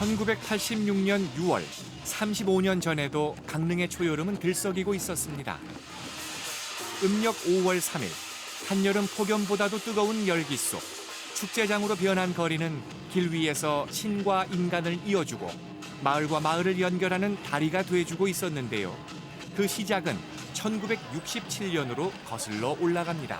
1986년 6월, 35년 전에도 강릉의 초여름은 들썩이고 있었습니다. 음력 5월 3일, 한여름 폭염보다도 뜨거운 열기 속 축제장으로 변한 거리는 길 위에서 신과 인간을 이어주고 마을과 마을을 연결하는 다리가 돼주고 있었는데요. 그 시작은 1967년으로 거슬러 올라갑니다.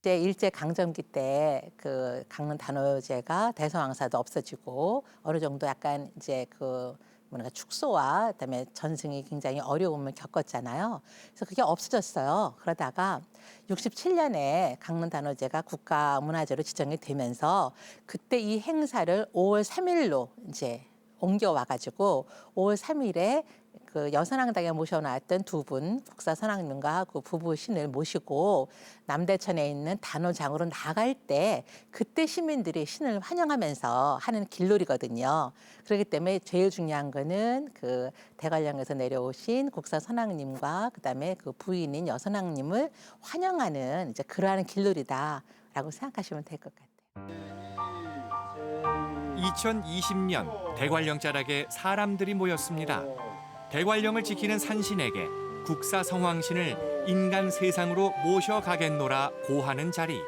이제 일제 강점기 때 그 강릉 단오제가 대성황사도 없어지고 어느 정도 약간 이제 그 뭐랄까 축소와 그다음에 전승이 굉장히 어려움을 겪었잖아요. 그래서 그게 없어졌어요. 그러다가 67년에 강릉 단오제가 국가문화재로 지정이 되면서 그때 이 행사를 5월 3일로 이제 옮겨와 가지고 5월 3일에 그 여선왕당에 모셔놨던 두 분 국사선왕님과 그 부부 신을 모시고 남대천에 있는 단오장으로 나갈 때 그때 시민들이 신을 환영하면서 하는 길놀이거든요. 그렇기 때문에 제일 중요한 거는 그 대관령에서 내려오신 국사선왕님과 그다음에 그 부인인 여선왕님을 환영하는 이제 그러한 길놀이다라고 생각하시면 될 것 같아요. 2020년 대관령 자락에 사람들이 모였습니다. 대관령을 지키는 산신에게 국사 성황신을 인간 세상으로 모셔가겠노라 고하는 자리.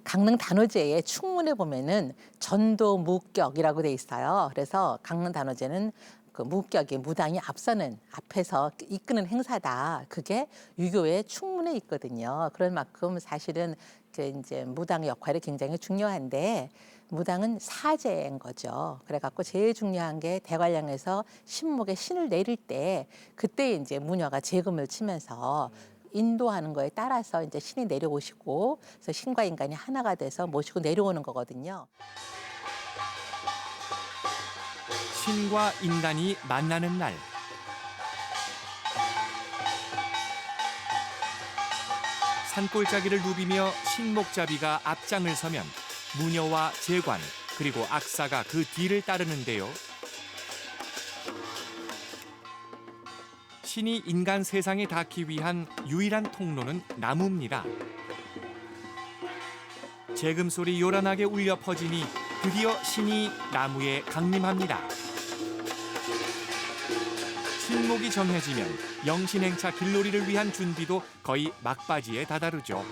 강릉 단오제의 충문에 보면은 전도 무격이라고 돼 있어요. 그래서 강릉 단오제는 그 무격이 무당이 앞서는 앞에서 이끄는 행사다. 그게 유교의 충문에 있거든요. 그런 만큼 사실은 그 이제 무당 역할이 굉장히 중요한데 무당은 사제인 거죠. 그래갖고 제일 중요한 게 대관령에서 신목에 신을 내릴 때 그때 이제 무녀가 재금을 치면서 인도하는 거에 따라서 이제 신이 내려오시고 그래서 신과 인간이 하나가 돼서 모시고 내려오는 거거든요. 신과 인간이 만나는 날. 산골짜기를 누비며 신목잡이가 앞장을 서면 무녀와 재관 그리고 악사가 그 뒤를 따르는데요. 신이 인간 세상에 닿기 위한 유일한 통로는 나무입니다. 재금 소리 요란하게 울려 퍼지니 드디어 신이 나무에 강림합니다. 신목이 정해지면 영신행차 길놀이를 위한 준비도 거의 막바지에 다다르죠.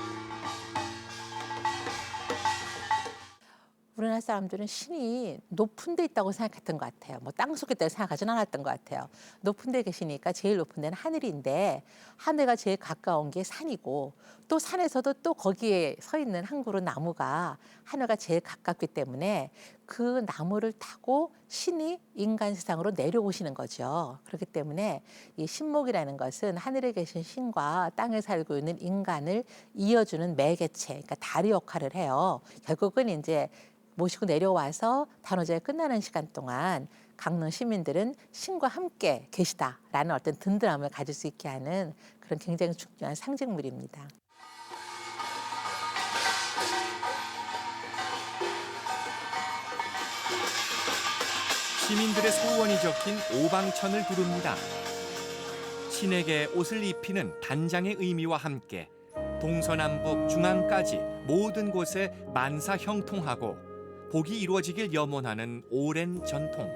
우리나라 사람들은 신이 높은 데 있다고 생각했던 것 같아요. 뭐 땅속에 있다고 생각하지는 않았던 것 같아요. 높은 데 계시니까 제일 높은 데는 하늘인데 하늘과 제일 가까운 게 산이고 또 산에서도 또 거기에 서 있는 한 그루 나무가 하늘과 제일 가깝기 때문에 그 나무를 타고 신이 인간 세상으로 내려오시는 거죠. 그렇기 때문에 이 신목이라는 것은 하늘에 계신 신과 땅에 살고 있는 인간을 이어주는 매개체, 그러니까 다리 역할을 해요. 결국은 이제 모시고 내려와서 단오제가 끝나는 시간 동안 강릉 시민들은 신과 함께 계시다라는 어떤 든든함을 가질 수 있게 하는 그런 굉장히 중요한 상징물입니다. 시민들의 소원이 적힌 오방천을 두릅니다. 신에게 옷을 입히는 단장의 의미와 함께 동서남북 중앙까지 모든 곳에 만사 형통하고 복이 이루어지길 염원하는 오랜 전통.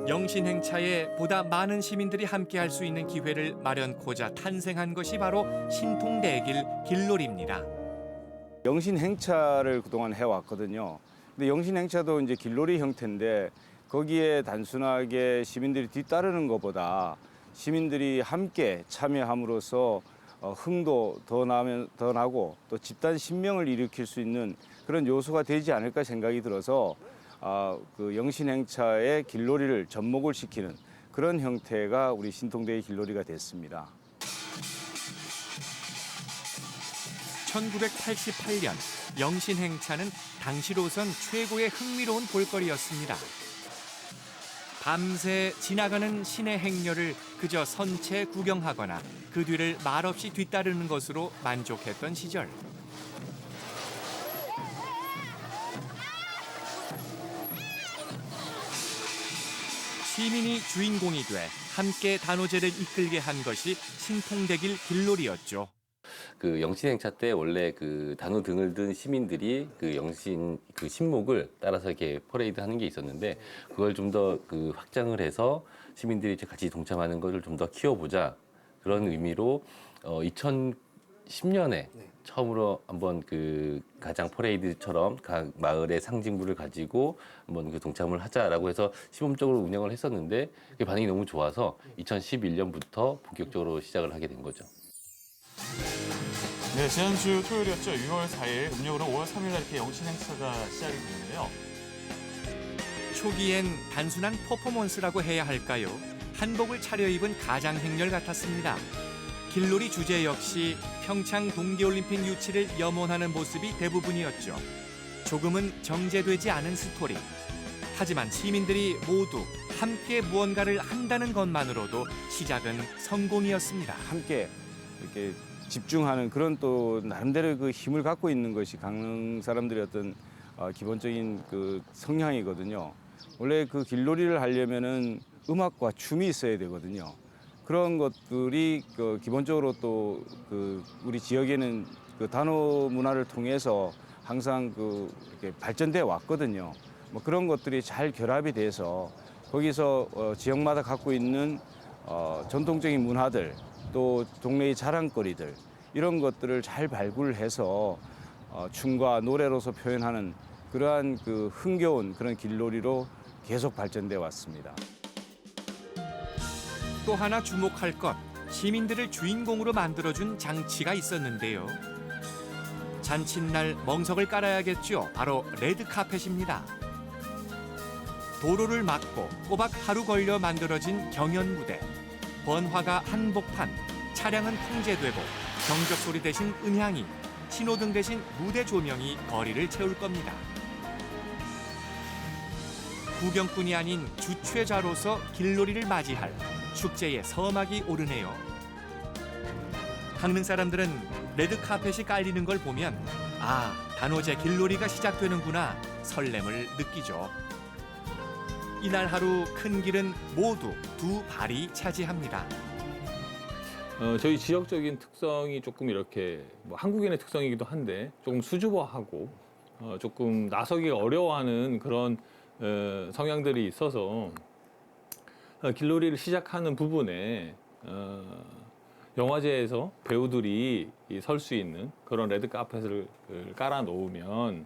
영신행차에 보다 많은 시민들이 함께할 수 있는 기회를 마련코자 탄생한 것이 바로 신통대길 길놀이입니다. 영신 행차를 그동안 해왔거든요. 근데 영신 행차도 이제 길놀이 형태인데 거기에 단순하게 시민들이 뒤따르는 것보다 시민들이 함께 참여함으로써 흥도 더 나고 또 집단 신명을 일으킬 수 있는 그런 요소가 되지 않을까 생각이 들어서 그 영신 행차의 길놀이를 접목을 시키는 그런 형태가 우리 신통대의 길놀이가 됐습니다. 1988년 영신행차는 당시로선 최고의 흥미로운 볼거리였습니다. 밤새 지나가는 신의 행렬을 그저 선체 구경하거나 그 뒤를 말없이 뒤따르는 것으로 만족했던 시절. 시민이 주인공이 돼 함께 단오제를 이끌게 한 것이 신통대길 길놀이였죠. 그 영신행차 때 원래 그 단오 등을 든 시민들이 그 영신 그 신목을 따라서 이렇게 퍼레이드 하는 게 있었는데 그걸 좀 더 그 확장을 해서 시민들이 이제 같이 동참하는 것을 좀 더 키워보자 그런 의미로 2010년에 처음으로 한번 그 가장 퍼레이드처럼 각 마을의 상징물을 가지고 한번 그 동참을 하자라고 해서 시범적으로 운영을 했었는데 그 반응이 너무 좋아서 2011년부터 본격적으로 시작을 하게 된 거죠. 네, 지난주 토요일이었죠. 6월 4일, 음력으로 5월 3일 날 이렇게 영신 행사가 시작이 됐는데요. 초기엔 단순한 퍼포먼스라고 해야 할까요? 한복을 차려입은 가장 행렬 같았습니다. 길놀이 주제 역시 평창 동계올림픽 유치를 염원하는 모습이 대부분이었죠. 조금은 정제되지 않은 스토리. 하지만 시민들이 모두 함께 무언가를 한다는 것만으로도 시작은 성공이었습니다. 함께 이렇게 집중하는 그런 또 나름대로 그 힘을 갖고 있는 것이 강릉 사람들의 어떤 기본적인 그 성향이거든요. 원래 그 길놀이를 하려면은 음악과 춤이 있어야 되거든요. 그런 것들이 그 기본적으로 또 그 우리 지역에는 그 단오 문화를 통해서 항상 그 이렇게 발전돼 왔거든요. 뭐 그런 것들이 잘 결합이 돼서 거기서 지역마다 갖고 있는 전통적인 문화들 또 동네의 자랑거리들 이런 것들을 잘 발굴해서 춤과 노래로서 표현하는 그러한 그 흥겨운 그런 길놀이로 계속 발전돼 왔습니다. 또 하나 주목할 것, 시민들을 주인공으로 만들어준 장치가 있었는데요. 잔칫날 멍석을 깔아야겠죠. 바로 레드카펫입니다. 도로를 막고 꼬박 하루 걸려 만들어진 경연무대. 번화가 한복판, 차량은 통제되고 경적 소리 대신 음향이, 신호등 대신 무대 조명이 거리를 채울 겁니다. 구경꾼이 아닌 주최자로서 길놀이를 맞이할 축제의 서막이 오르네요. 강릉 사람들은 레드카펫이 깔리는 걸 보면 아, 단오제 길놀이가 시작되는구나 설렘을 느끼죠. 이날 하루 큰 길은 모두 두 발이 차지합니다. 저희 지역적인 특성이 조금 이렇게 뭐 한국인의 특성이기도 한데 조금 수줍어하고 조금 나서기가 어려워하는 그런 성향들이 있어서 길놀이를 시작하는 부분에 영화제에서 배우들이 설 수 있는 그런 레드 카펫을 깔아 놓으면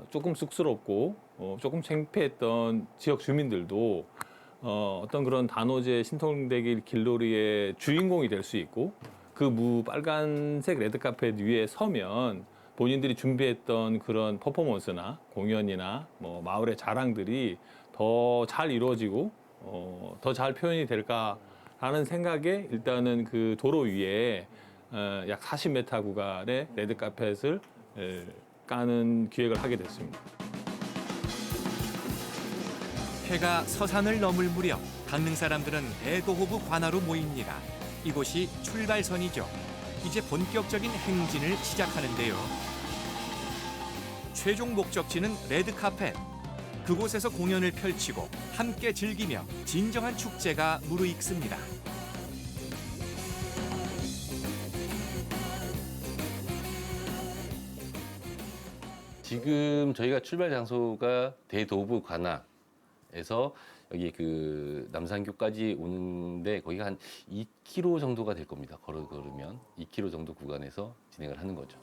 조금 쑥스럽고 조금 창피했던 지역 주민들도 어떤 그런 단오제 신통대길 길놀이의 주인공이 될 수 있고 그 빨간색 레드 카펫 위에 서면 본인들이 준비했던 그런 퍼포먼스나 공연이나 뭐 마을의 자랑들이 더 잘 이루어지고 더 잘 표현이 될까라는 생각에 일단은 그 도로 위에 약 40m 구간의 레드 카펫을 까는 기획을 하게 됐습니다. 해가 서산을 넘을 무렵 강릉 사람들은 대도호부 관하로 모입니다. 이곳이 출발선이죠. 이제 본격적인 행진을 시작하는데요. 최종 목적지는 레드카펫. 그곳에서 공연을 펼치고 함께 즐기며 진정한 축제가 무르익습니다. 지금 저희가 출발 장소가 대도부 관악에서 여기 그 남산교까지 오는데 거기가 한 2km 정도가 될 겁니다. 걸으면 2km 정도 구간에서 진행을 하는 거죠.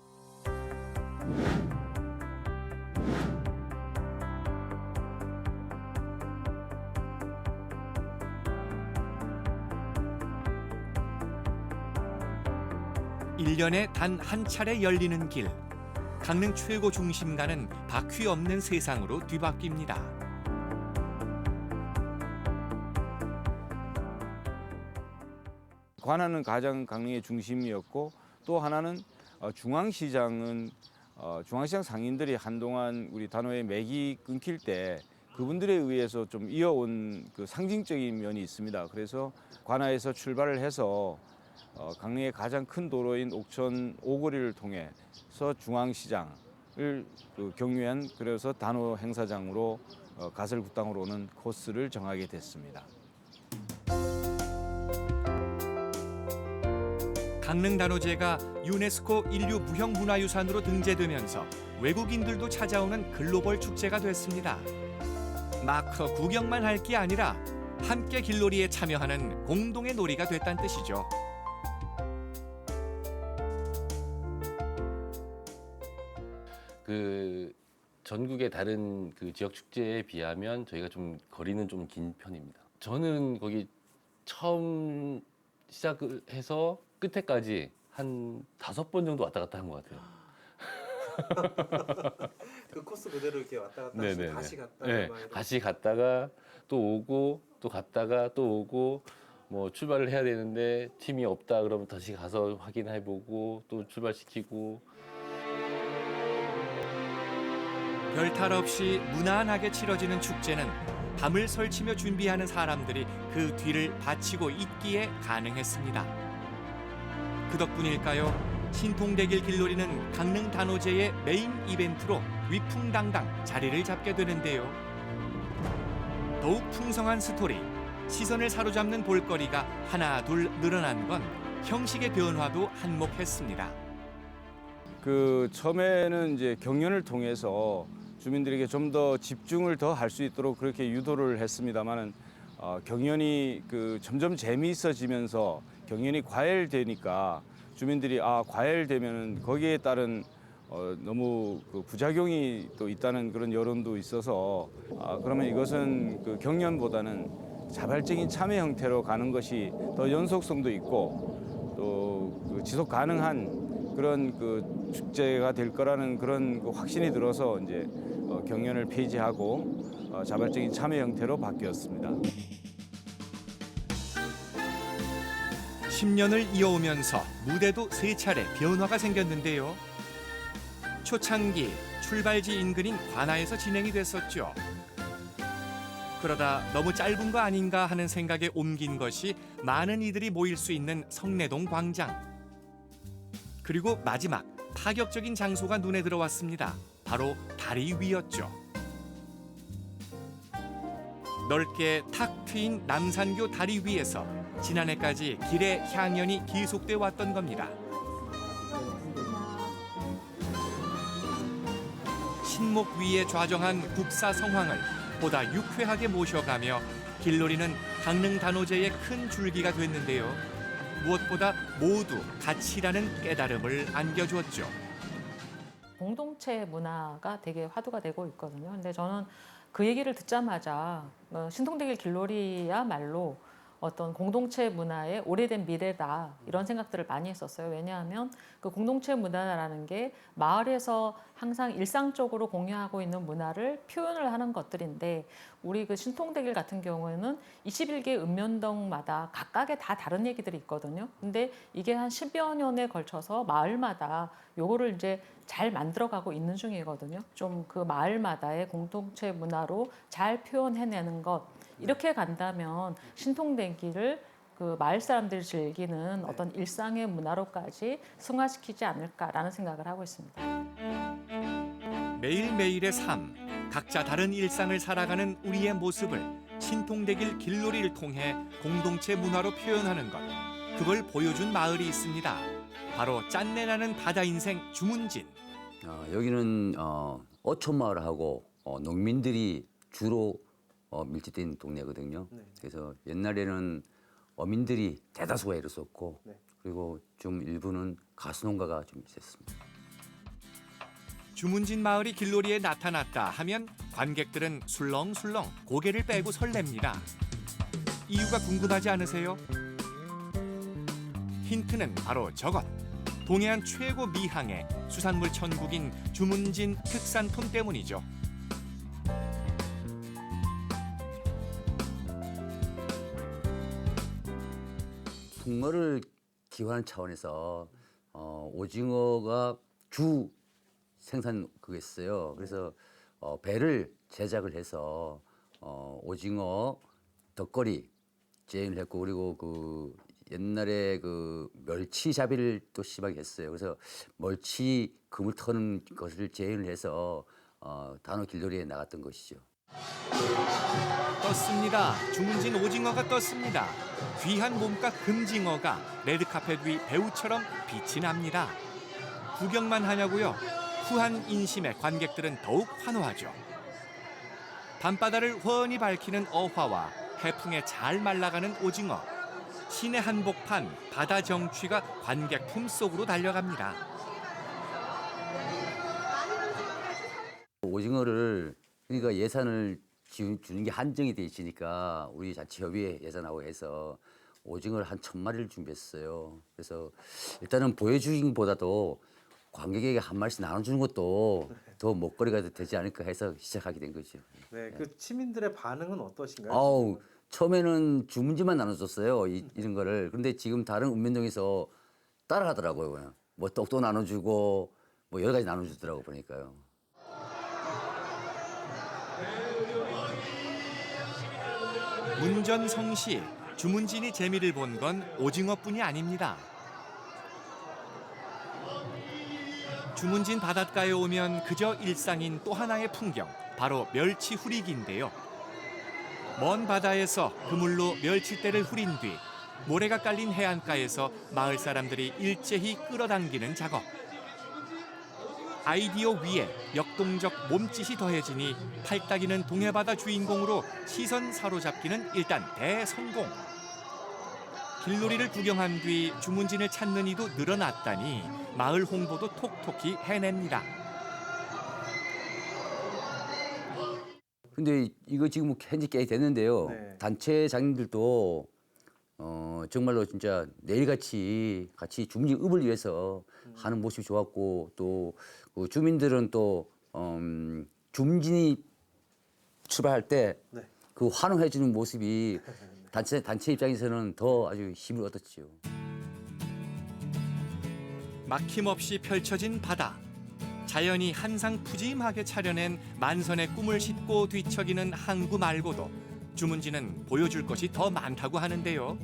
일년에 단 한 차례 열리는 길. 강릉 최고 중심가는 바퀴 없는 세상으로 뒤바뀝니다. 관악은 가장 강릉의 중심이었고 또 하나는 중앙시장은 중앙시장 상인들이 한동안 우리 단오의 맥이 끊길 때 그분들에 의해서 좀 이어온 그 상징적인 면이 있습니다. 그래서 관악에서 출발을 해서 강릉의 가장 큰 도로인 옥천 오거리를 통해서 중앙시장을 경유한 그래서 단오 행사장으로 가설국당으로 오는 코스를 정하게 됐습니다. 강릉 단오제가 유네스코 인류 무형문화유산으로 등재되면서 외국인들도 찾아오는 글로벌 축제가 됐습니다. 마커 구경만 할 게 아니라 함께 길놀이에 참여하는 공동의 놀이가 됐다는 뜻이죠. 그 전국의 다른 그 지역 축제에 비하면 저희가 좀 거리는 좀 긴 편입니다. 저는 거기 처음 시작을 해서 끝에까지 한 5번 정도 왔다 갔다 한 것 같아요. 그 코스 그대로 이렇게 왔다 갔다 네네네. 다시 갔다 네, 다시 갔다가 또 오고 또 갔다가 또 오고 뭐 출발을 해야 되는데 팀이 없다 그러면 다시 가서 확인해보고 또 출발시키고. 별탈 없이 무난하게 치러지는 축제는 밤을 설치며 준비하는 사람들이 그 뒤를 바치고 있기에 가능했습니다. 그 덕분일까요? 신통대길 길놀이는 강릉 단오제의 메인 이벤트로 위풍당당 자리를 잡게 되는데요. 더욱 풍성한 스토리, 시선을 사로잡는 볼거리가 하나 둘 늘어난 건 형식의 변화도 한몫했습니다. 그 처음에는 이제 경연을 통해서 주민들에게 좀 더 집중을 더 할 수 있도록 그렇게 유도를 했습니다만은 경연이 그 점점 재미있어지면서 경연이 과열되니까 주민들이 과열되면은 거기에 따른 너무 그 부작용이 또 있다는 그런 여론도 있어서 그러면 이것은 그 경연보다는 자발적인 참여 형태로 가는 것이 더 연속성도 있고 또 그 지속 가능한 그런 그 축제가 될 거라는 그런 그 확신이 들어서 이제 경연을 폐지하고 자발적인 참여 형태로 바뀌었습니다. 10년을 이어오면서 무대도 3차례 변화가 생겼는데요. 초창기 출발지 인근인 관아에서 진행이 됐었죠. 그러다 너무 짧은 거 아닌가 하는 생각에 옮긴 것이 많은 이들이 모일 수 있는 성내동 광장. 그리고 마지막 파격적인 장소가 눈에 들어왔습니다. 바로 다리 위였죠. 넓게 탁 트인 남산교 다리 위에서 지난해까지 길의 향연이 계속돼 왔던 겁니다. 신목 위에 좌정한 국사 성황을 보다 유쾌하게 모셔가며 길놀이는 강릉 단오제의 큰 줄기가 됐는데요. 무엇보다 모두 가치라는 깨달음을 안겨주었죠. 공동체 문화가 되게 화두가 되고 있거든요. 근데 저는 그 얘기를 듣자마자 신통대길 길놀이야말로 어떤 공동체 문화의 오래된 미래다 이런 생각들을 많이 했었어요. 왜냐하면 그 공동체 문화라는 게 마을에서 항상 일상적으로 공유하고 있는 문화를 표현을 하는 것들인데 우리 그 신통대길 같은 경우에는 21개 읍면동마다 각각의 다 다른 얘기들이 있거든요. 근데 이게 한 10여 년에 걸쳐서 마을마다 요거를 이제 잘 만들어가고 있는 중이거든요. 좀 그 마을마다의 공동체 문화로 잘 표현해내는 것 이렇게 간다면 신통대길을 그 마을 사람들이 즐기는 어떤 일상의 문화로까지 승화시키지 않을까라는 생각을 하고 있습니다. 매일매일의 삶, 각자 다른 일상을 살아가는 우리의 모습을 신통대길 길놀이를 통해 공동체 문화로 표현하는 것. 그걸 보여준 마을이 있습니다. 바로 짠내나는 바다 인생 주문진. 여기는 어촌마을하고 농민들이 주로 밀집된 동네거든요. 네. 그래서 옛날에는 어민들이 대다수가 이랬었고 네. 그리고 좀 일부는 가수농가가 좀 있었습니다. 주문진 마을이 길놀이에 나타났다 하면 관객들은 술렁술렁 고개를 빼고 설렙니다. 이유가 궁금하지 않으세요? 힌트는 바로 저것. 동해안 최고 미항의 수산물 천국인 주문진 특산품 때문이죠. 풍어를 기원하는 차원에서 오징어가 주 생산 그거였어요. 그래서 배를 제작을 해서 오징어 덕거리 제인을 했고 그리고 그 옛날에 그 멸치잡이를 또 심하게 했어요. 그래서 멀치 금을 터는 것을 제인을 해서 단오 길놀이에 나갔던 것이죠. 떴습니다. 주문진 오징어가 떴습니다. 귀한 몸값 금징어가 레드카펫 위 배우처럼 빛이 납니다. 구경만 하냐고요? 후한 인심에 관객들은 더욱 환호하죠. 밤바다를 훤히 밝히는 어화와 해풍에 잘 말라가는 오징어. 신의 한복판 바다 정취가 관객 품속으로 달려갑니다. 오징어를 그러니까 예산을 주는 게 한정이 돼 있으니까 우리 자치협의회 예산하고 해서 오징어를 한 1,000마리를 준비했어요. 그래서 일단은 보여주기보다도 관객에게 한 마리씩 나눠주는 것도 더 먹거리가 되지 않을까 해서 시작하게 된 거죠. 네, 그 시민들의 반응은 어떠신가요? 아우 처음에는 주문지만 나눠줬어요. 이런 거를. 그런데 지금 다른 읍면동에서 따라하더라고요. 그냥. 뭐 떡도 나눠주고 뭐 여러 가지 나눠주더라고 보니까요. 문전성시 주문진이 재미를 본 건 오징어뿐이 아닙니다. 주문진 바닷가에 오면 그저 일상인 또 하나의 풍경, 바로 멸치 후리기인데요. 먼 바다에서 그물로 멸치대를 후린 뒤 모래가 깔린 해안가에서 마을 사람들이 일제히 끌어당기는 작업. 아이디어 위에 역동적 몸짓이 더해지니 팔딱이는 동해바다 주인공으로 시선 사로잡기는 일단 대성공. 길놀이를 구경한 뒤 주문진을 찾는 이도 늘어났다니 마을 홍보도 톡톡히 해냅니다. 근데 이거 지금 현지 꽤 됐는데요. 네. 단체장님들도 정말로 진짜 내일같이 같이 주민지 읍을 위해서 하는 모습이 좋았고 또 그 주민들은 또 주민진이 출발할 때 그 환호해주는 모습이 단체 입장에서는 더 아주 힘을 얻었지요. 막힘없이 펼쳐진 바다. 자연이 한상 푸짐하게 차려낸 만선의 꿈을 싣고 뒤척이는 항구 말고도 주문진은 보여줄 것이 더 많다고 하는데요.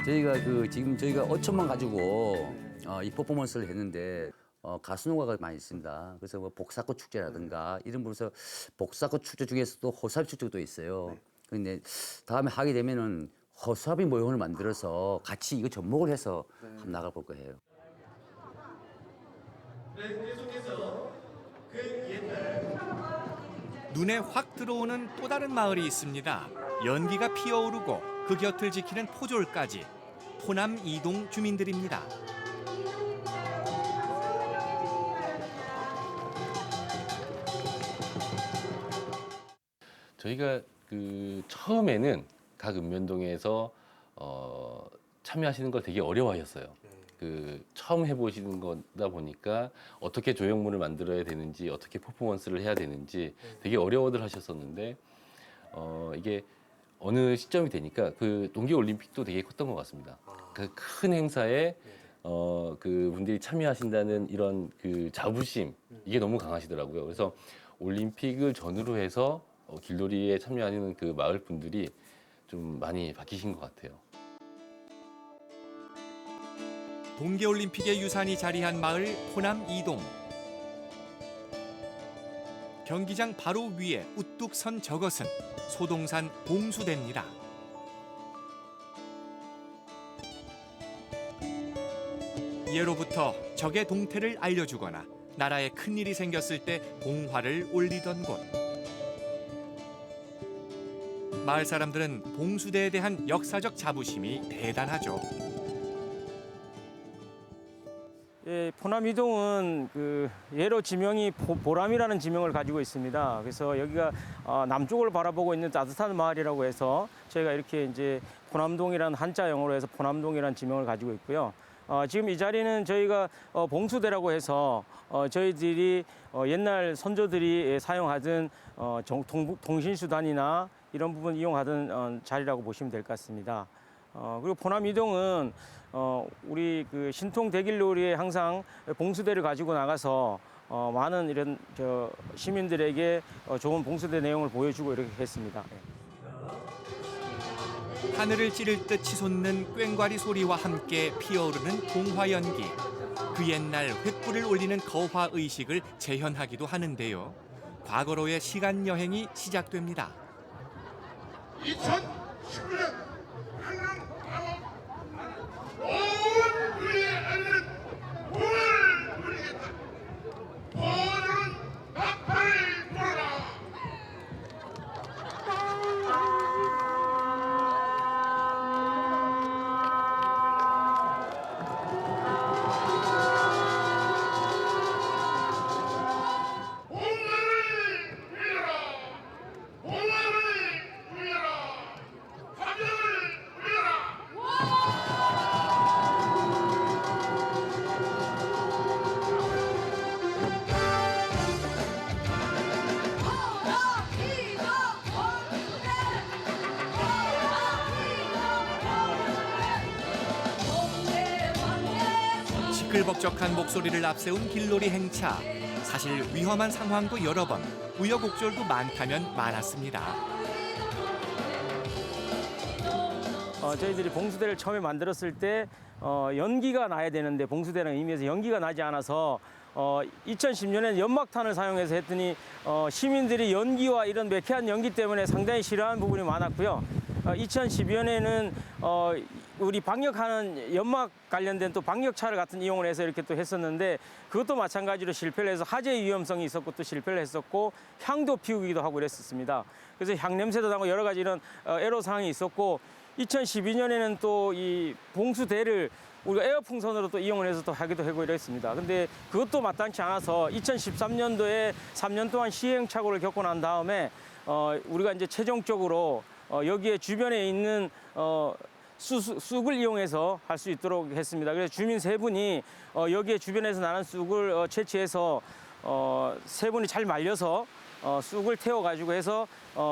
저희가 지금 저희가 5천만 가지고 이 퍼포먼스를 했는데 가수노가가 많이 있습니다. 그래서 뭐 복사꽃 축제라든가 이런 부분에서 복사꽃 축제 중에서도 허수아비 축제도 있어요. 그런데 다음에 하게 되면은 허수아비 모형을 만들어서 같이 이거 접목을 해서 한번 나가볼 거예요. 눈에 확 들어오는 또 다른 마을이 있습니다. 연기가 피어오르고 그 곁을 지키는 포졸까지 포남 이동 주민들입니다. 저희가 그 처음에는 각 읍면동에서 참여하시는 걸 되게 어려워하셨어요. 그 처음 해보시는 거다 보니까 어떻게 조형물을 만들어야 되는지, 어떻게 퍼포먼스를 해야 되는지 되게 어려워들 하셨었는데 이게 어느 시점이 되니까 그 동계올림픽도 되게 컸던 것 같습니다. 그 큰 행사에 그 분들이 참여하신다는 이런 그 자부심 이게 너무 강하시더라고요. 그래서 올림픽을 전후로 해서 길놀이에 참여하는 그 마을 분들이 좀 많이 바뀌신 것 같아요. 동계올림픽의 유산이 자리한 마을 포남 이동. 경기장 바로 위에 우뚝 선 저것은 소동산 봉수대입니다. 예로부터 적의 동태를 알려주거나 나라에 큰일이 생겼을 때 봉화를 올리던 곳. 마을 사람들은 봉수대에 대한 역사적 자부심이 대단하죠. 예, 포남 이동은 그 예로 지명이 보람이라는 지명을 가지고 있습니다. 그래서 여기가 남쪽을 바라보고 있는 따뜻한 마을이라고 해서 저희가 이렇게 이제 포남동이라는 한자 영어로 해서 포남동이라는 지명을 가지고 있고요. 지금 이 자리는 저희가 봉수대라고 해서 저희들이 옛날 선조들이 사용하던 통신수단이나 이런 부분 이용하던 자리라고 보시면 될 것 같습니다. 그리고 포남 이동은 우리 그 신통 대길놀이에 항상 봉수대를 가지고 나가서 많은 이런 시민들에게 좋은 봉수대 내용을 보여주고 이렇게 했습니다. 하늘을 찌를 듯 치솟는 꽹과리 소리와 함께 피어오르는 동화 연기. 그 옛날 횃불을 올리는 거화 의식을 재현하기도 하는데요. 과거로의 시간 여행이 시작됩니다. 2019년 한강 방업 온 우리의 알리는 공을 누리겠다. 오늘은 나팔을 불어라. 시끌벅적한 목소리를 앞세운 길놀이 행차. 사실 위험한 상황도 여러 번, 우여곡절도 많다면 많았습니다. 저희들이 봉수대를 처음에 만들었을 때 연기가 나야 되는데 봉수대라는 의미에서 연기가 나지 않아서 2010년에는 연막탄을 사용해서 했더니 시민들이 연기와 이런 매캐한 연기 때문에 상당히 싫어하는 부분이 많았고요. 2012년에는 우리 방역하는 연막 관련된 또 방역차를 같은 이용을 해서 이렇게 또 했었는데 그것도 마찬가지로 실패를 해서 화재 위험성이 있었고 또 실패를 했었고 향도 피우기도 하고 그랬었습니다. 그래서 향 냄새도 나고 여러 가지 이런 애로 사항이 있었고 2012년에는 또 이 봉수대를 우리가 에어풍선으로 또 이용을 해서 또 하기도 하고 이랬습니다. 근데 그것도 마땅치 않아서 2013년도에 3년 동안 시행착오를 겪고 난 다음에 우리가 이제 최종적으로 여기에 주변에 있는 쑥을 이용해서 할 수 있도록 했습니다. 그래서 주민 3분이 여기에 주변에서 나는 쑥을 채취해서 3분이 잘 말려서 쑥을 태워가지고 해서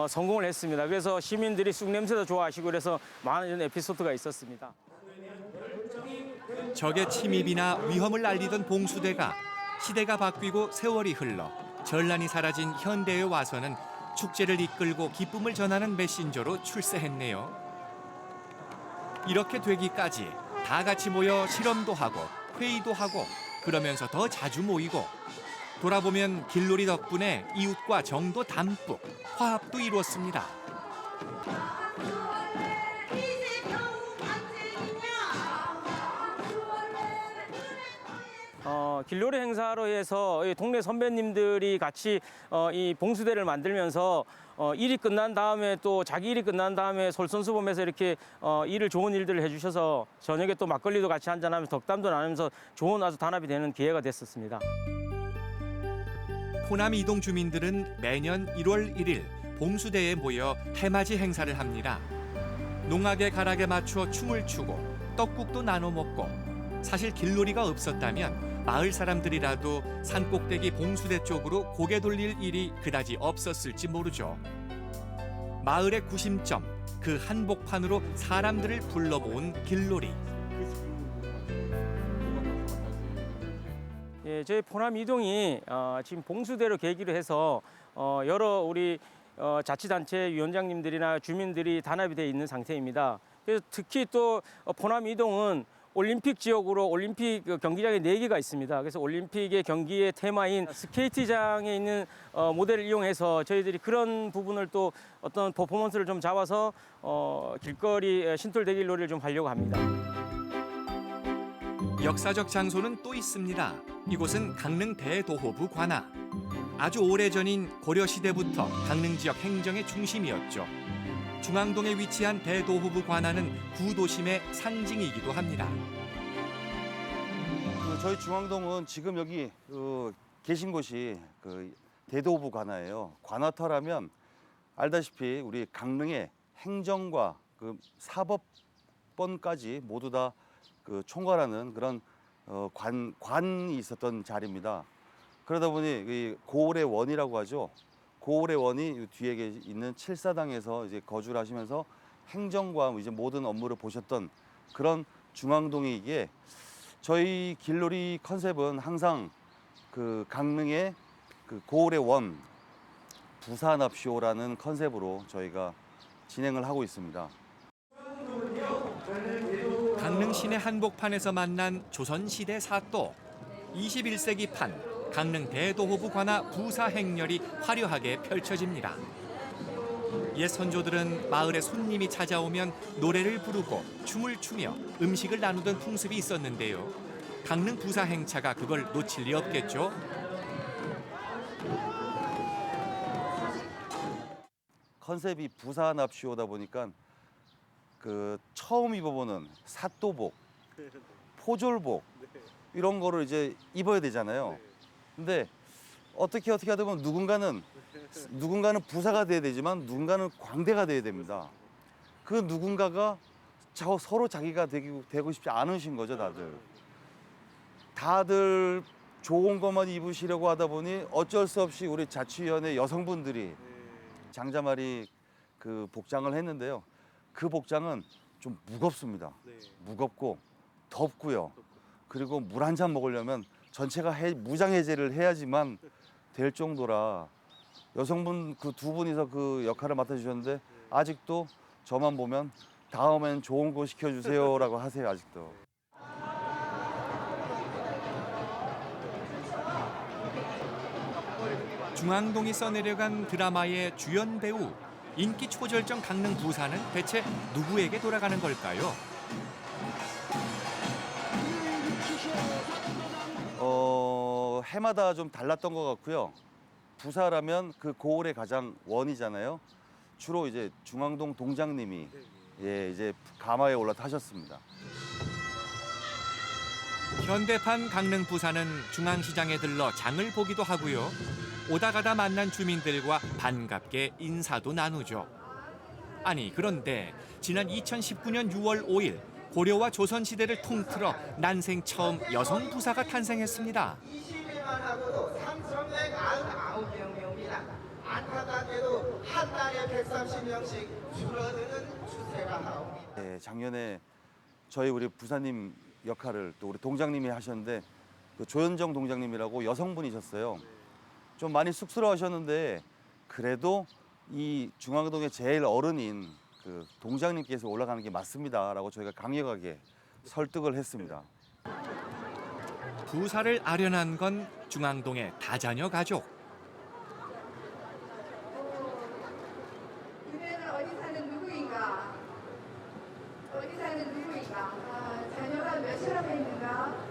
성공을 했습니다. 그래서 시민들이 쑥 냄새도 좋아하시고 그래서 많은 이런 에피소드가 있었습니다. 적의 침입이나 위험을 알리던 봉수대가 시대가 바뀌고 세월이 흘러 전란이 사라진 현대에 와서는 축제를 이끌고 기쁨을 전하는 메신저로 출세했네요. 이렇게 되기까지 다 같이 모여 실험도 하고 회의도 하고 그러면서 더 자주 모이고 돌아보면 길놀이 덕분에 이웃과 정도 담뿍 화합도 이루었습니다. 길놀이 행사로 해서 동네 선배님들이 같이 이 봉수대를 만들면서 일이 끝난 다음에 또 자기 일이 끝난 다음에 솔선수범해서 이렇게 좋은 일들을 해주셔서 저녁에 또 막걸리도 같이 한잔하면서 덕담도 나누면서 좋은 아주 단합이 되는 기회가 됐었습니다. 호남 이동 주민들은 매년 1월 1일 봉수대에 모여 해맞이 행사를 합니다. 농악의 가락에 맞춰 춤을 추고 떡국도 나눠 먹고 사실 길놀이가 없었다면 마을 사람들이라도 산꼭대기 봉수대 쪽으로 고개 돌릴 일이 그다지 없었을지 모르죠. 마을의 구심점, 그 한복판으로 사람들을 불러모은 길놀이. 예, 저희 포남 이동이 지금 봉수대로 계기로 해서 여러 우리 자치단체 위원장님들이나 주민들이 단합이 되어 있는 상태입니다. 그래서 특히 또 포남 이동은 올림픽 지역으로 올림픽 경기장이 4개가 있습니다. 그래서 올림픽의 경기의 테마인 스케이트장에 있는 모델을 이용해서 저희들이 그런 부분을 또 어떤 퍼포먼스를 좀 잡아서 길거리 신돌대길놀이를 좀 하려고 합니다. 역사적 장소는 또 있습니다. 이곳은 강릉 대도호부 관아. 아주 오래전인 고려시대부터 강릉 지역 행정의 중심이었죠. 중앙동에 위치한 대도호부 관아는 구도심의 상징이기도 합니다. 저희 중앙동은 지금 여기 계신 곳이 대도호부 관아예요. 관아터라면 알다시피 우리 강릉의 행정과 사법권까지 모두 다 총괄하는 그런 관이 있었던 자리입니다. 그러다 보니 고을의 원이라고 하죠. 고을의 원이 뒤에 있는 칠사당에서 이제 거주를 하시면서 행정과 이제 모든 업무를 보셨던 그런 중앙동이기에 저희 길놀이 컨셉은 항상 강릉의 고을의 원 부산합시오라는 컨셉으로 저희가 진행을 하고 있습니다. 강릉 시내 한복판에서 만난 조선시대 사또. 21세기판 강릉 대도호부 관아 부사 행렬이 화려하게 펼쳐집니다. 옛 선조들은 마을에 손님이 찾아오면 노래를 부르고 춤을 추며 음식을 나누던 풍습이 있었는데요. 강릉 부사 행차가 그걸 놓칠 리 없겠죠. 컨셉이 부사 납시오다 보니까 그 처음 입어보는 사또복, 포졸복 이런 거를 이제 입어야 되잖아요. 근데 어떻게 하다 보면 누군가는 부사가 돼야 되지만 누군가는 광대가 돼야 됩니다. 그 누군가가 서로 자기가 되고 싶지 않으신 거죠, 다들 좋은 것만 입으시려고 하다 보니 어쩔 수 없이 우리 자치위원회 여성분들이 장자말이 그 복장을 했는데요. 그 복장은 좀 무겁습니다. 무겁고 덥고요. 그리고 물 한 잔 먹으려면 전체가 무장 해제를 해야지만 될 정도라 여성분 그 두 분이서 그 역할을 맡아주셨는데 아직도 저만 보면 다음엔 좋은 거 시켜주세요라고 하세요, 아직도. 중앙동이 써내려간 드라마의 주연 배우, 인기 초절정 강릉 부사는 대체 누구에게 돌아가는 걸까요? 해마다 좀 달랐던 것 같고요. 부사라면 그 고을의 가장 원이잖아요. 주로 이제 중앙동 동장님이 이제 가마에 올라타셨습니다. 현대판 강릉 부사는 중앙시장에 들러 장을 보기도 하고요. 오다 가다 만난 주민들과 반갑게 인사도 나누죠. 아니 그런데 지난 2019년 6월 5일 고려와 조선시대를 통틀어 난생 처음 여성 부사가 탄생했습니다. 20일만 하고도 3,199명입니다. 안타깝게도 한 달에 130명씩 줄어드는 추세가 나옵니다. 네, 작년에 우리 부사님 역할을 또 우리 동장님이 하셨는데 그 조현정 동장님이라고 여성분이셨어요. 좀 많이 쑥스러워하셨는데 그래도 이 중앙동의 제일 어른인 그 동장님께서 올라가는 게 맞습니다라고 저희가 강력하게 설득을 했습니다. 부사를 아련한 건 중앙동의 다자녀 가족. 그녀는 어디 사는 누구인가? 자녀가 몇이라고 했는가?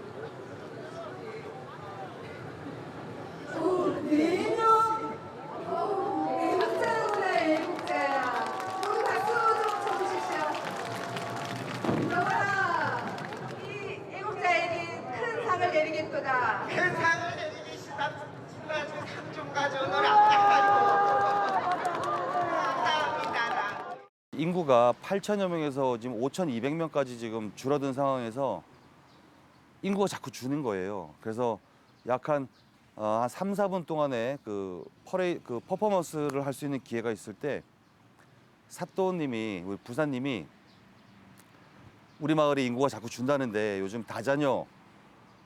오, 4명? 애국자구나, 애국자야. 우리 박수 좀 쳐주십시오. 여보라, 이 애국자에게 큰 상을 내리겠도다. 큰 상을 내리기시다. 가지고 상좀 가져오너라. 감사합니다. 인구가 8천여 명에서 지금 5,200명까지 지금 줄어든 상황에서 인구가 자꾸 주는 거예요. 그래서 약 한 3, 4분 동안에 그 퍼포먼스를 할 수 있는 기회가 있을 때 사또님이 우리 부사님이 우리 마을에 인구가 자꾸 준다는데 요즘 다자녀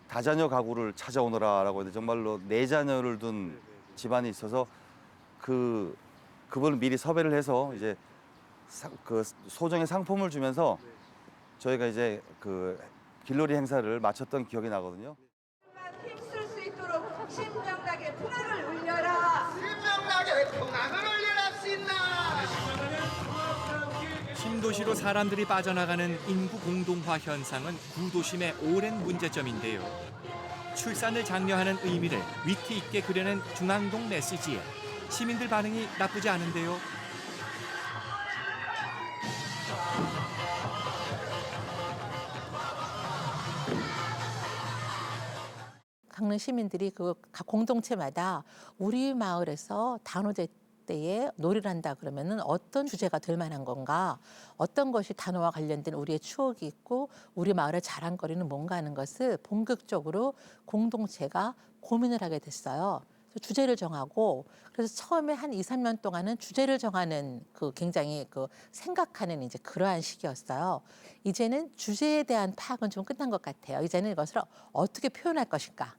가구를 찾아오너라라고 했는데 정말로 4자녀를 둔 집안이 있어서 그분을 미리 섭외를 해서 이제 그 소정의 상품을 주면서 저희가 이제 그 길놀이 행사를 마쳤던 기억이 나거든요. 힘쓸 수 있도록 심정나게 풍악을 울려라. 심정나게 풍악을 울려라 신나. 신도시로 사람들이 빠져나가는 인구 공동화 현상은 구도심의 오랜 문제점인데요. 출산을 장려하는 의미를 위트 있게 그려낸 중앙동 메시지에 시민들 반응이 나쁘지 않은데요. 강릉 시민들이 그 각 공동체마다 우리 마을에서 단오제 때에 놀이를 한다 그러면은 어떤 주제가 될 만한 건가, 어떤 것이 단오와 관련된 우리의 추억이 있고 우리 마을의 자랑거리는 뭔가 하는 것을 본격적으로 공동체가 고민을 하게 됐어요. 그래서 주제를 정하고 그래서 처음에 한 2, 3년 동안은 주제를 정하는 그 굉장히 그 생각하는 이제 그러한 시기였어요. 이제는 주제에 대한 파악은 좀 끝난 것 같아요. 이제는 이것을 어떻게 표현할 것인가.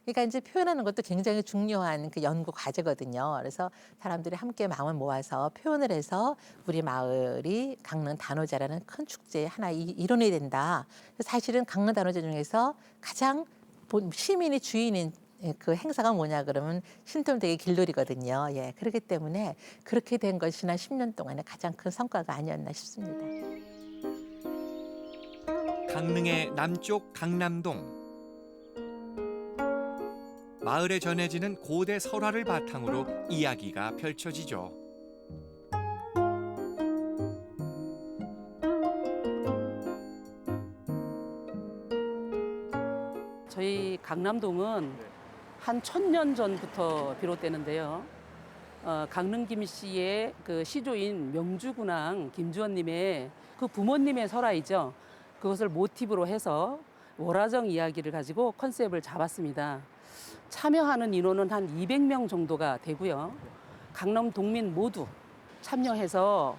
그러니까 이제 표현하는 것도 굉장히 중요한 그 연구 과제거든요. 그래서 사람들이 함께 마음을 모아서 표현을 해서 우리 마을이 강릉 단오제라는 큰 축제의 하나 일원이 된다. 사실은 강릉 단오제 중에서 가장 시민이 주인인 그 행사가 뭐냐 그러면 신통대기 길놀이거든요. 예, 그렇기 때문에 그렇게 된 것이 나 10년 동안의 가장 큰 성과가 아니었나 싶습니다. 강릉의 남쪽 강남동. 마을에 전해지는 고대 설화를 바탕으로 이야기가 펼쳐지죠. 저희 강남동은 한 1000년 전부터 비롯되는데요. 강릉 김씨의 그 시조인 명주군왕 김주원님의 그 부모님의 설화이죠. 그것을 모티브로 해서 월화정 이야기를 가지고 컨셉을 잡았습니다. 참여하는 인원은 한 200명 정도가 되고요. 강남 동민 모두 참여해서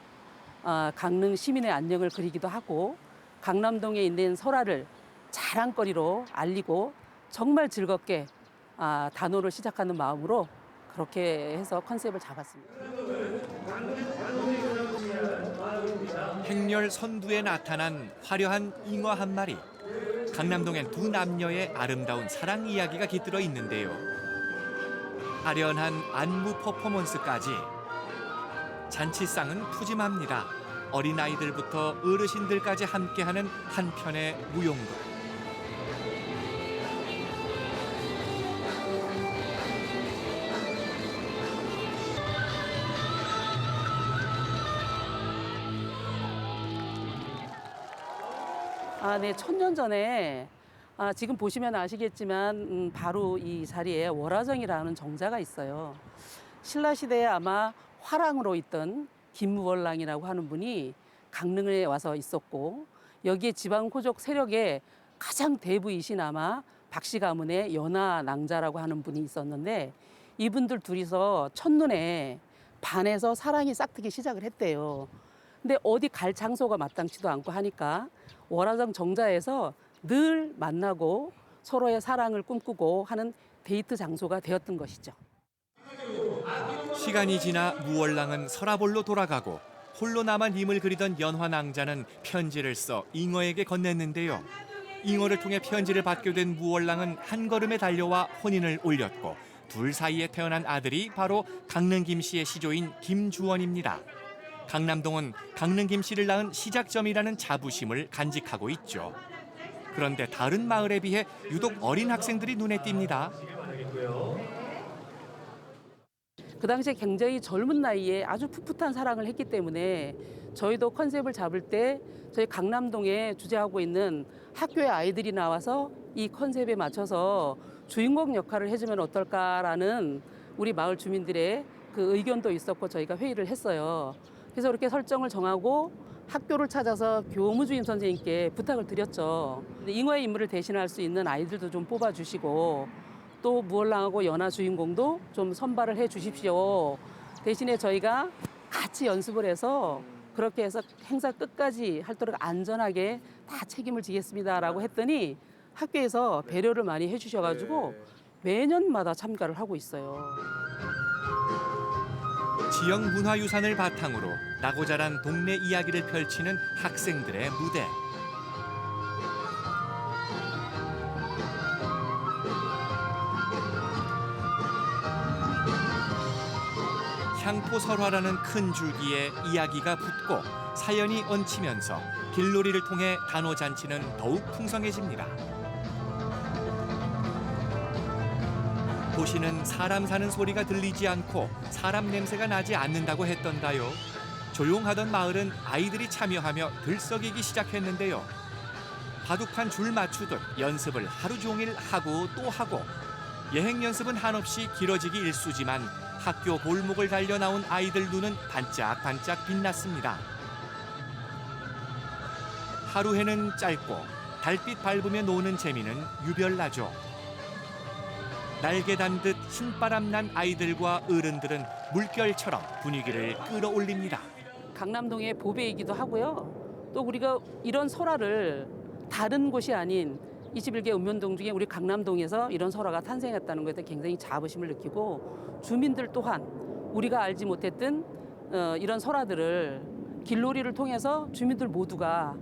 강릉 시민의 안녕을 그리기도 하고 강남동에 있는 설화를 자랑거리로 알리고 정말 즐겁게 단오를 시작하는 마음으로 그렇게 해서 컨셉을 잡았습니다. 행렬 선두에 나타난 화려한 잉어 한 마리. 강남동엔 두 남녀의 아름다운 사랑 이야기가 깃들어 있는데요. 아련한 안무 퍼포먼스까지. 잔치상은 푸짐합니다. 어린아이들부터 어르신들까지 함께하는 한편의 무용도. 네, 1000년 전에 지금 보시면 아시겠지만 바로 이 자리에 월화정이라는 정자가 있어요. 신라 시대에 아마 화랑으로 있던 김무월랑이라고 하는 분이 강릉에 와서 있었고 여기에 지방호족 세력의 가장 대부이신 아마 박씨 가문의 연하낭자라고 하는 분이 있었는데 이분들 둘이서 첫눈에 반해서 사랑이 싹트기 시작을 했대요. 근데 어디 갈 장소가 마땅치도 않고 하니까 월화정 정자에서 늘 만나고 서로의 사랑을 꿈꾸고 하는 데이트 장소가 되었던 것이죠. 시간이 지나 무월랑은 서라볼로 돌아가고 홀로 남아 님을 그리던 연화낭자는 편지를 써 잉어에게 건넸는데요. 잉어를 통해 편지를 받게 된 무월랑은 한 걸음에 달려와 혼인을 올렸고 둘 사이에 태어난 아들이 바로 강릉 김씨의 시조인 김주원입니다. 강남동은 강릉 김씨를 낳은 시작점이라는 자부심을 간직하고 있죠. 그런데 다른 마을에 비해 유독 어린 학생들이 눈에 띕니다. 그 당시에 굉장히 젊은 나이에 아주 풋풋한 사랑을 했기 때문에 저희도 컨셉을 잡을 때 저희 강남동에 주재하고 있는 학교의 아이들이 나와서 이 컨셉에 맞춰서 주인공 역할을 해주면 어떨까라는 우리 마을 주민들의 그 의견도 있었고 저희가 회의를 했어요. 그래서 그렇게 설정을 정하고 학교를 찾아서 교무주임 선생님께 부탁을 드렸죠. 잉어의 임무를 대신할 수 있는 아이들도 좀 뽑아주시고 또 무월랑하고 연하 주인공도 좀 선발을 해 주십시오. 대신에 저희가 같이 연습을 해서 그렇게 해서 행사 끝까지 할도록 안전하게 다 책임을 지겠습니다라고 했더니 학교에서 배려를 많이 해주셔가지고 매년마다 참가를 하고 있어요. 지역 문화유산을 바탕으로 나고 자란 동네 이야기를 펼치는 학생들의 무대. 향포설화라는 큰 줄기에 이야기가 붙고 사연이 얹히면서 길놀이를 통해 단오잔치는 더욱 풍성해집니다. 도시는 사람 사는 소리가 들리지 않고 사람 냄새가 나지 않는다고 했던가요? 조용하던 마을은 아이들이 참여하며 들썩이기 시작했는데요. 바둑판 줄 맞추듯 연습을 하루 종일 하고 또 하고 예행 연습은 한없이 길어지기 일쑤지만 학교 골목을 달려 나온 아이들 눈은 반짝반짝 빛났습니다. 하루 해는 짧고 달빛 밟으며 노는 재미는 유별나죠. 날개 단 듯 신바람 난 아이들과 어른들은 물결처럼 분위기를 끌어올립니다. 강남동의 보배이기도 하고요. 또 우리가 이런 설화를 다른 곳이 아닌 21개 읍면동 중에 우리 강남동에서 이런 설화가 탄생했다는 것에 굉장히 자부심을 느끼고 주민들 또한 우리가 알지 못했던 이런 설화들을 길놀이를 통해서 주민들 모두가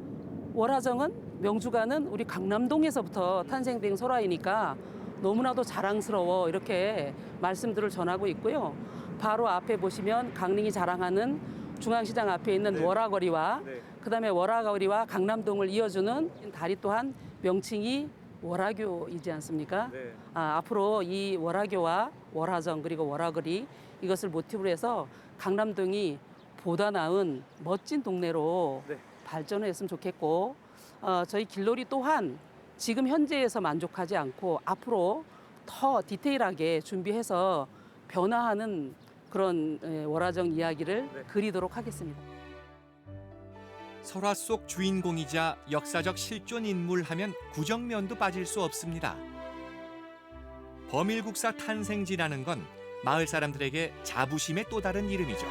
월화정은 명주가는 우리 강남동에서부터 탄생된 설화이니까 너무나도 자랑스러워 이렇게 말씀들을 전하고 있고요. 바로 앞에 보시면 강릉이 자랑하는 중앙시장 앞에 있는 월화거리와 그다음에 월화거리와 강남동을 이어주는 다리 또한 명칭이 월화교이지 않습니까? 앞으로 이 월화교와 월화정 그리고 월화거리 이것을 모티브로 해서 강남동이 보다 나은 멋진 동네로 발전했으면 좋겠고 저희 길놀이 또한 지금 현재에서 만족하지 않고 앞으로 더 디테일하게 준비해서 변화하는 그런 월화정 이야기를 그리도록 하겠습니다. 설화 속 주인공이자 역사적 실존 인물 하면 구정면도 빠질 수 없습니다. 범일국사 탄생지라는 건 마을 사람들에게 자부심의 또 다른 이름이죠.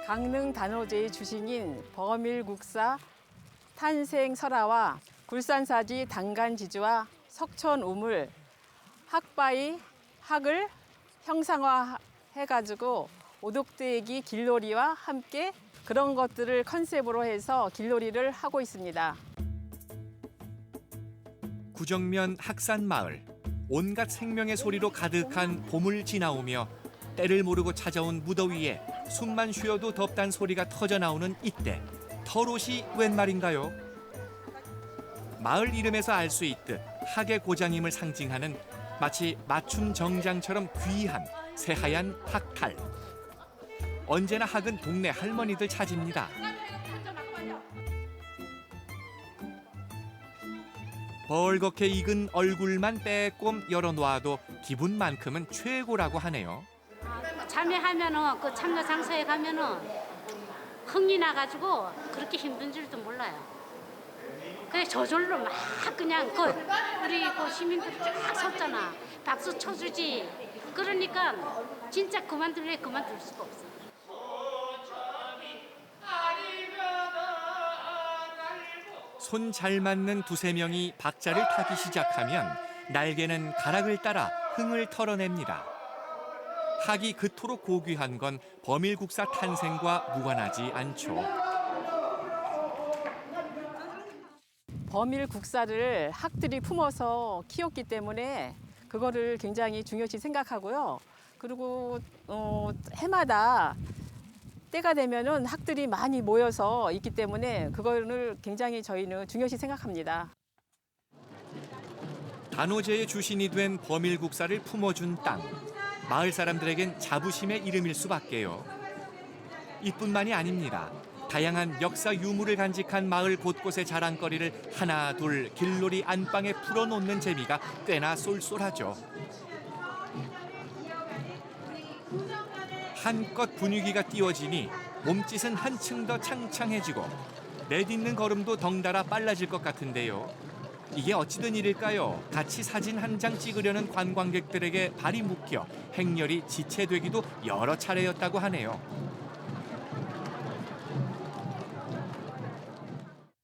강릉 단오제의 주신인 범일국사 탄생 설화와 굴산사지 당간지주와 석촌 우물 학바위 학을 형상화해가지고 오독대기 길놀이와 함께 그런 것들을 컨셉으로 해서 길놀이를 하고 있습니다. 구정면 학산마을, 온갖 생명의 소리로 가득한 봄을 지나오며 때를 모르고 찾아온 무더위에 숨만 쉬어도 덥단 소리가 터져나오는 이때 털옷이 웬 말인가요? 마을 이름에서 알 수 있듯 학의 고장임을 상징하는 마치 맞춤 정장처럼 귀한 새하얀 학탈. 언제나 학은 동네 할머니들 차지입니다. 벌겋게 익은 얼굴만 빼꼼 열어놓아도 기분만큼은 최고라고 하네요. 참여하면은 그 참여 장소에 가면은 흥이 나가지고 그렇게 힘든 줄도 몰라요. 그냥 저절로 막 그냥 우리 그 시민들 쫙 섰잖아. 박수 쳐주지. 그러니까 진짜 그만둘래 그만둘 수가 없어. 손 잘 맞는 두세 명이 박자를 타기 시작하면 날개는 가락을 따라 흥을 털어냅니다. 학이 그토록 고귀한 건 범일국사 탄생과 무관하지 않죠. 범일국사를 학들이 품어서 키웠기 때문에 그거를 굉장히 중요시 생각하고요. 그리고 해마다 때가 되면은 학들이 많이 모여서 있기 때문에 그거를 굉장히 저희는 중요시 생각합니다. 단오제의 주신이 된 범일국사를 품어준 땅. 마을 사람들에겐 자부심의 이름일 수밖에요. 이뿐만이 아닙니다. 다양한 역사 유물을 간직한 마을 곳곳의 자랑거리를 하나 둘 길놀이 안방에 풀어놓는 재미가 꽤나 쏠쏠하죠. 한껏 분위기가 띄워지니 몸짓은 한층 더 창창해지고 내딛는 걸음도 덩달아 빨라질 것 같은데요. 이게 어찌된 일일까요? 같이 사진 한 장 찍으려는 관광객들에게 발이 묶여 행렬이 지체되기도 여러 차례였다고 하네요.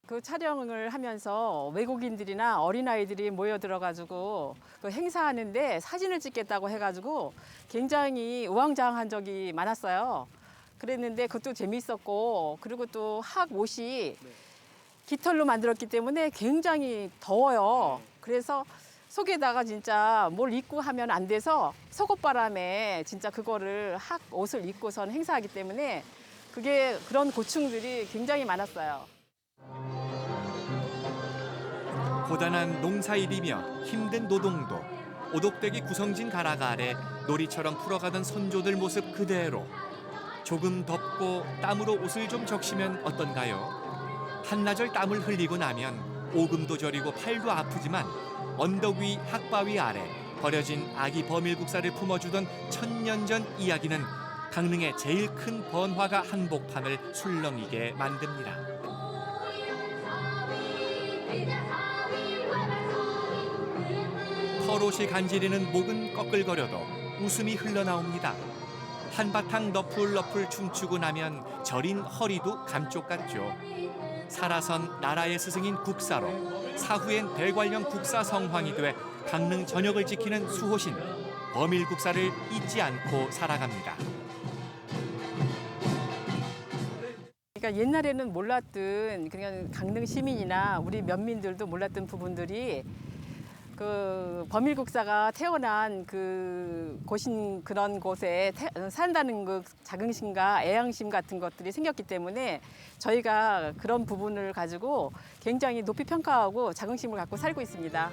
그 촬영을 하면서 외국인들이나 어린아이들이 모여들어가지고 그 행사하는데 사진을 찍겠다고 해가지고 굉장히 우왕좌왕한 적이 많았어요. 그랬는데 그것도 재미있었고 그리고 또 학 옷이 깃털로 만들었기 때문에 굉장히 더워요. 그래서 속에다가 진짜 뭘 입고 하면 안 돼서 속옷바람에 진짜 그거를 학 옷을 입고선 행사하기 때문에 그런 고충들이 굉장히 많았어요. 고단한 농사일이며 힘든 노동도 오독대기 구성진 가락 아래 놀이처럼 풀어가던 선조들 모습 그대로 조금 덥고 땀으로 옷을 좀 적시면 어떤가요? 한나절 땀을 흘리고 나면 오금도 저리고 팔도 아프지만 언덕 위 학바위 아래 버려진 아기 범일국사를 품어주던 천년 전 이야기는 강릉의 제일 큰 번화가 한복판을 술렁이게 만듭니다. 털옷이 간지리는 목은 꺼끌거려도 웃음이 흘러나옵니다. 한바탕 너풀너풀 춤추고 나면 저린 허리도 감쪽 같죠. 살아선 나라의 스승인 국사로 사후엔 대관령 국사 성황이 돼 강릉 전역을 지키는 수호신 범일국사를 잊지 않고 살아갑니다. 그러니까 옛날에는 몰랐던 그냥 강릉 시민이나 우리 면민들도 몰랐던 부분들이 그 범일국사가 태어난 그 곳인 그런 곳에 산다는 그 자긍심과 애양심 같은 것들이 생겼기 때문에 저희가 그런 부분을 가지고 굉장히 높이 평가하고 자긍심을 갖고 살고 있습니다.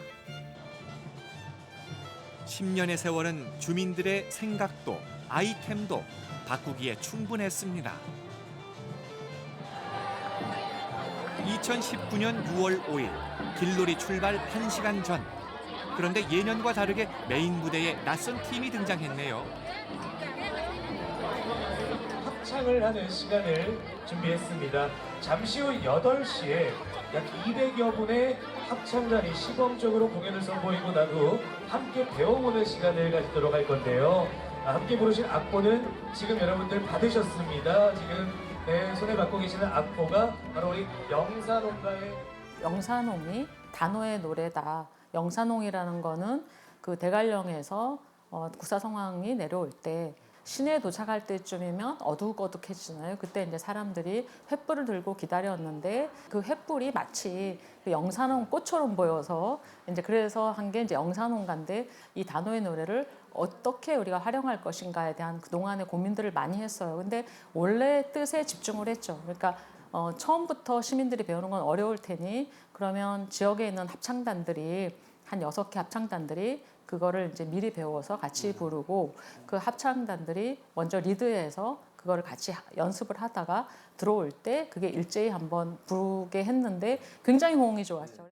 10년의 세월은 주민들의 생각도 아이템도 바꾸기에 충분했습니다. 2019년 6월 5일 길놀이 출발 1시간 전. 그런데 예년과 다르게 메인 무대에 낯선 팀이 등장했네요. 합창을 하는 시간을 준비했습니다. 잠시 후 8시에 약 200여 분의 합창단이 시범적으로 공연을 선보이고 난 후 함께 배워보는 시간을 가지도록 할 건데요. 함께 부르실 악보는 지금 여러분들 받으셨습니다. 지금 손에 갖고 계시는 악보가 바로 우리 영산홍가의 영산홍이 단호의 노래다. 영산홍이라는 거는 그 대관령에서 국사 성황이 내려올 때 시내에 도착할 때쯤이면 어둑어둑해지잖아요. 그때 이제 사람들이 횃불을 들고 기다렸는데 그 횃불이 마치 그 영산홍 꽃처럼 보여서 이제 그래서 한 게 이제 영산홍가인데 이 단호의 노래를 어떻게 우리가 활용할 것인가에 대한 그동안의 고민들을 많이 했어요. 근데 원래 뜻에 집중을 했죠. 그러니까 처음부터 시민들이 배우는 건 어려울 테니 그러면 지역에 있는 합창단들이 한 6개 합창단들이 그거를 이제 미리 배워서 같이 부르고 그 합창단들이 먼저 리드해서 그거를 같이 연습을 하다가 들어올 때 그게 일제히 한번 부르게 했는데 굉장히 호응이 좋았죠.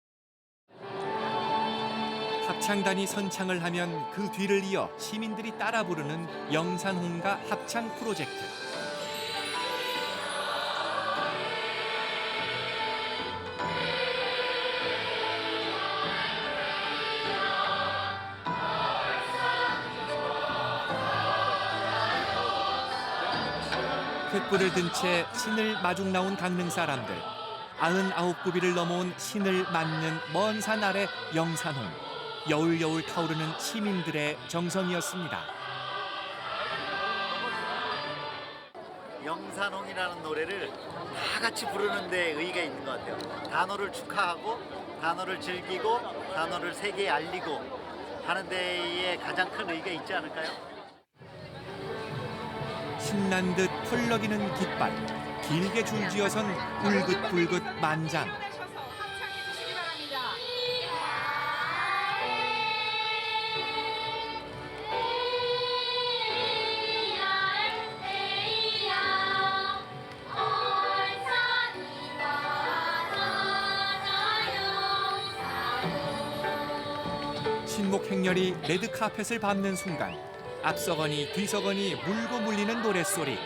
합창단이 선창을 하면 그 뒤를 이어 시민들이 따라 부르는 영산홍가 합창 프로젝트. 횃불을 든 채 신을 마중 나온 강릉 사람들. 99구비를 넘어온 신을 맞는 먼 산 아래 영산홍. 여울여울 타오르는 시민들의 정성이었습니다. 영산홍이라는 노래를 다 같이 부르는 데 의의가 있는 것 같아요. 단어를 축하하고 단어를 즐기고 단어를 세계에 알리고 하는 데에 가장 큰 의의가 있지 않을까요? 신난 듯 펄럭이는 깃발, 길게 줄지어선 굴긋굴긋 만장. 신목 행렬이 레드카펫을 밟는 순간 앞서거니 뒤서거니 물고 물리는 노랫소리.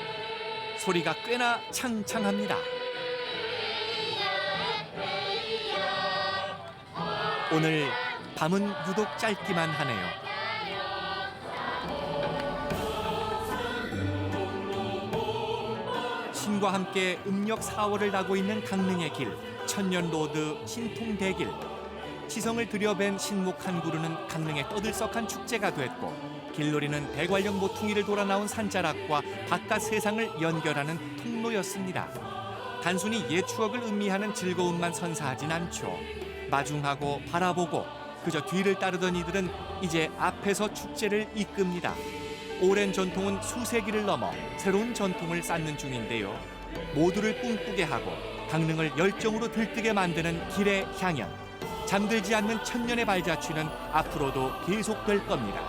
소리가 꽤나 창창합니다. 오늘 밤은 유독 짧기만 하네요. 신과 함께 음력 4월을 나고 있는 강릉의 길, 천년로드 신통대길. 시성을 들여밴 신목 한 그루는 강릉의 떠들썩한 축제가 됐고 길놀이는 대관령 모퉁이를 돌아 나온 산자락과 바깥 세상을 연결하는 통로였습니다. 단순히 옛 추억을 음미하는 즐거움만 선사하진 않죠. 마중하고 바라보고 그저 뒤를 따르던 이들은 이제 앞에서 축제를 이끕니다. 오랜 전통은 수세기를 넘어 새로운 전통을 쌓는 중인데요. 모두를 꿈꾸게 하고 강릉을 열정으로 들뜨게 만드는 길의 향연. 잠들지 않는 천년의 발자취는 앞으로도 계속될 겁니다.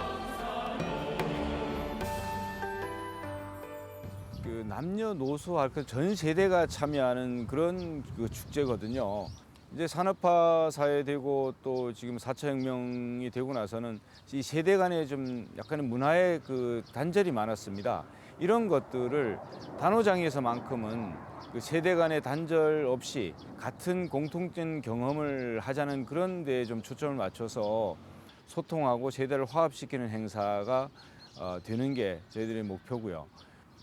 그 남녀노소 전 세대가 참여하는 그런 그 축제거든요. 이제 산업화 사회되고 또 지금 4차 혁명이 되고 나서는 이 세대 간에 좀 약간의 문화의 그 단절이 많았습니다. 이런 것들을 단오장에서만큼은 그 세대 간의 단절 없이 같은 공통된 경험을 하자는 그런 데에 좀 초점을 맞춰서 소통하고 세대를 화합시키는 행사가 되는 게 저희들의 목표고요.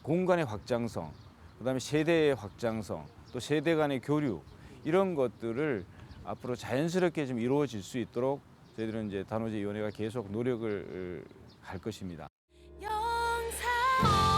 공간의 확장성, 그다음에 세대의 확장성, 또 세대 간의 교류 이런 것들을 앞으로 자연스럽게 좀 이루어질 수 있도록 저희들은 이제 단오제위원회가 계속 노력을 할 것입니다. 영상